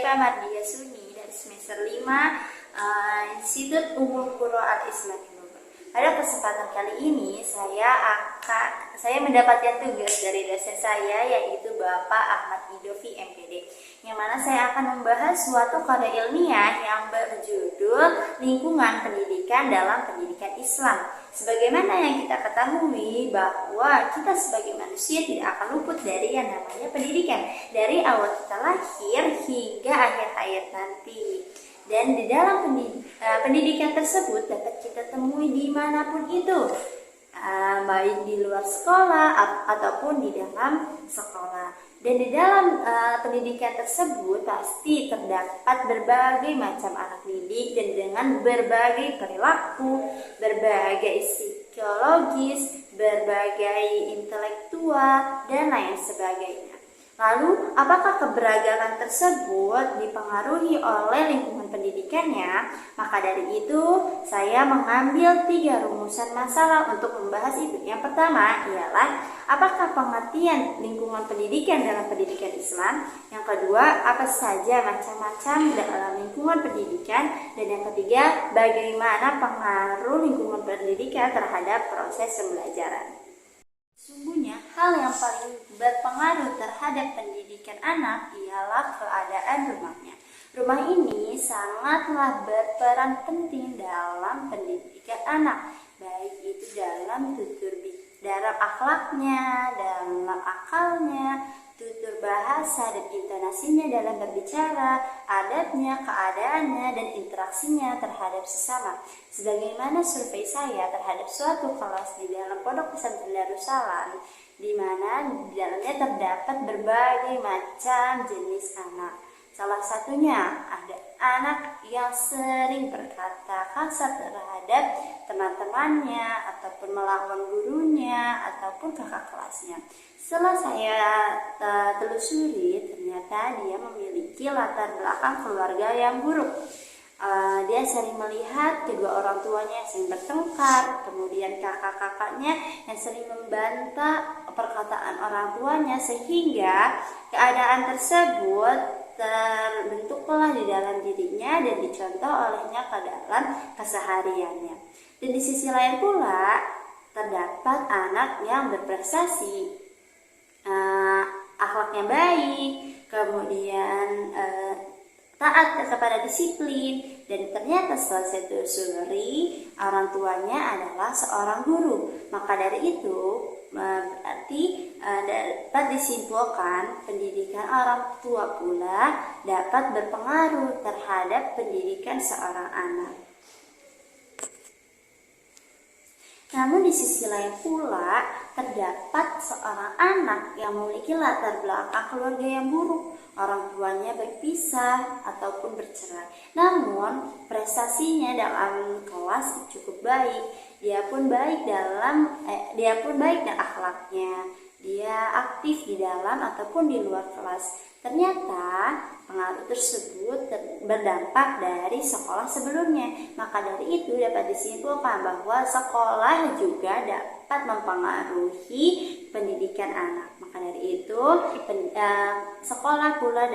Syaifah Mardia Suni dari semester 5 Institut Ummul Qura Al-Islam. Pada kesempatan kali ini saya mendapatkan tugas dari dosen saya, yaitu Bapak Ahmad Idovi MPD, yang mana saya akan membahas suatu karya ilmiah yang berjudul Lingkungan Pendidikan dalam Pendidikan Islam. Sebagaimana yang kita ketahui bahwa kita sebagai manusia tidak akan luput dari yang namanya pendidikan, dari awal kita lahir hingga akhir hayat nanti. Dan di dalam pendidikan tersebut dapat kita temui dimanapun itu, baik di luar sekolah ataupun di dalam sekolah. Dan di dalam pendidikan tersebut pasti terdapat berbagai macam anak didik dan dengan berbagai perilaku, berbagai psikologis, berbagai intelektual, dan lain sebagainya. Lalu, apakah keberagaman tersebut dipengaruhi oleh lingkungan pendidikannya? Maka dari itu, saya mengambil 3 rumusan masalah untuk membahas itu. Yang pertama ialah, apakah pengertian lingkungan pendidikan dalam pendidikan Islam? Yang kedua, apa saja macam-macam dalam lingkungan pendidikan? Dan yang ketiga, bagaimana pengaruh lingkungan pendidikan terhadap proses pembelajaran? Sungguhnya, hal yang paling berpengaruh terhadap pendidikan anak ialah keadaan rumahnya. Rumah ini sangatlah berperan penting dalam pendidikan anak, baik itu dalam dalam akhlaknya, dalam akalnya, tutur bahasa dan intonasinya dalam berbicara, adabnya, keadaannya, dan interaksinya terhadap sesama. Sebagaimana survei saya terhadap suatu kelas di dalam Pondok Pesantren Darussalam, di mana di dalamnya terdapat berbagai macam jenis anak. Salah satunya ada anak yang sering berkata kasar terhadap teman-temannya, ataupun melawan gurunya, ataupun kakak kelasnya. Setelah saya telusuri, ternyata dia memiliki latar belakang keluarga yang buruk. Dia sering melihat kedua orang tuanya yang sering bertengkar, kemudian kakak-kakaknya yang sering membantah perkataan orang tuanya, sehingga keadaan tersebut terbentuklah di dalam dirinya dan dicontoh olehnya ke dalam kesehariannya. Dan di sisi lain pula terdapat anak yang berprestasi, akhlaknya baik, kemudian taat kepada disiplin, dan ternyata setelah saya telusuri orang tuanya adalah seorang guru. Maka dari itu berarti dapat disimpulkan pendidikan orang tua pula dapat berpengaruh terhadap pendidikan seorang anak. Namun di sisi lain pula terdapat seorang anak yang memiliki latar belakang keluarga yang buruk. Orang tuanya berpisah ataupun bercerai. Namun prestasinya dalam kelas cukup baik. Dia pun baik dan akhlaknya. Dia aktif di dalam ataupun di luar kelas. Ternyata pengaruh tersebut berdampak dari sekolah sebelumnya. Maka dari itu dapat disimpulkan bahwa sekolah juga dapat mempengaruhi pendidikan anak. Maka dari itu sekolah pula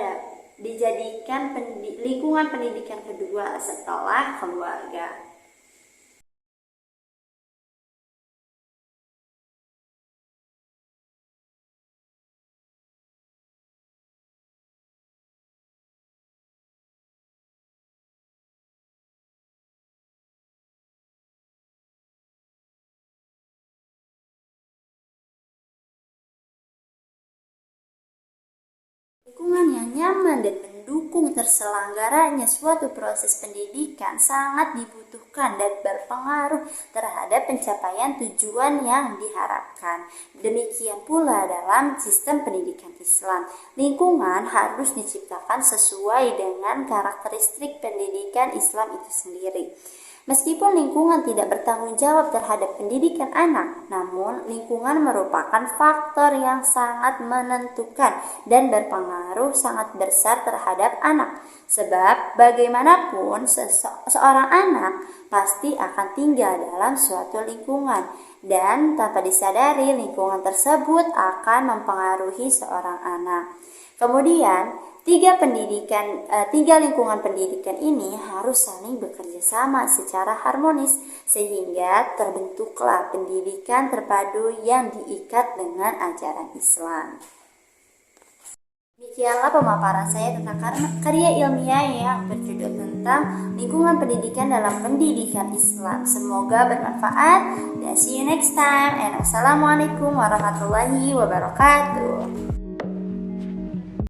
dijadikan lingkungan pendidikan kedua setelah keluarga. Lingkungan yang nyaman dan mendukung terselenggaranya suatu proses pendidikan sangat dibutuhkan dan berpengaruh terhadap pencapaian tujuan yang diharapkan. Demikian pula dalam sistem pendidikan Islam. Lingkungan harus diciptakan sesuai dengan karakteristik pendidikan Islam itu sendiri. Meskipun lingkungan tidak bertanggung jawab terhadap pendidikan anak, namun lingkungan merupakan faktor yang sangat menentukan dan berpengaruh sangat besar terhadap anak. Sebab bagaimanapun seorang anak pasti akan tinggal dalam suatu lingkungan, dan tanpa disadari lingkungan tersebut akan mempengaruhi seorang anak. Kemudian, tiga lingkungan pendidikan ini harus saling bekerja sama secara harmonis sehingga terbentuklah pendidikan terpadu yang diikat dengan ajaran Islam. Demikianlah pemaparan saya tentang karya ilmiah yang berjudul tentang lingkungan pendidikan dalam pendidikan Islam. Semoga bermanfaat dan see you next time and assalamualaikum warahmatullahi wabarakatuh.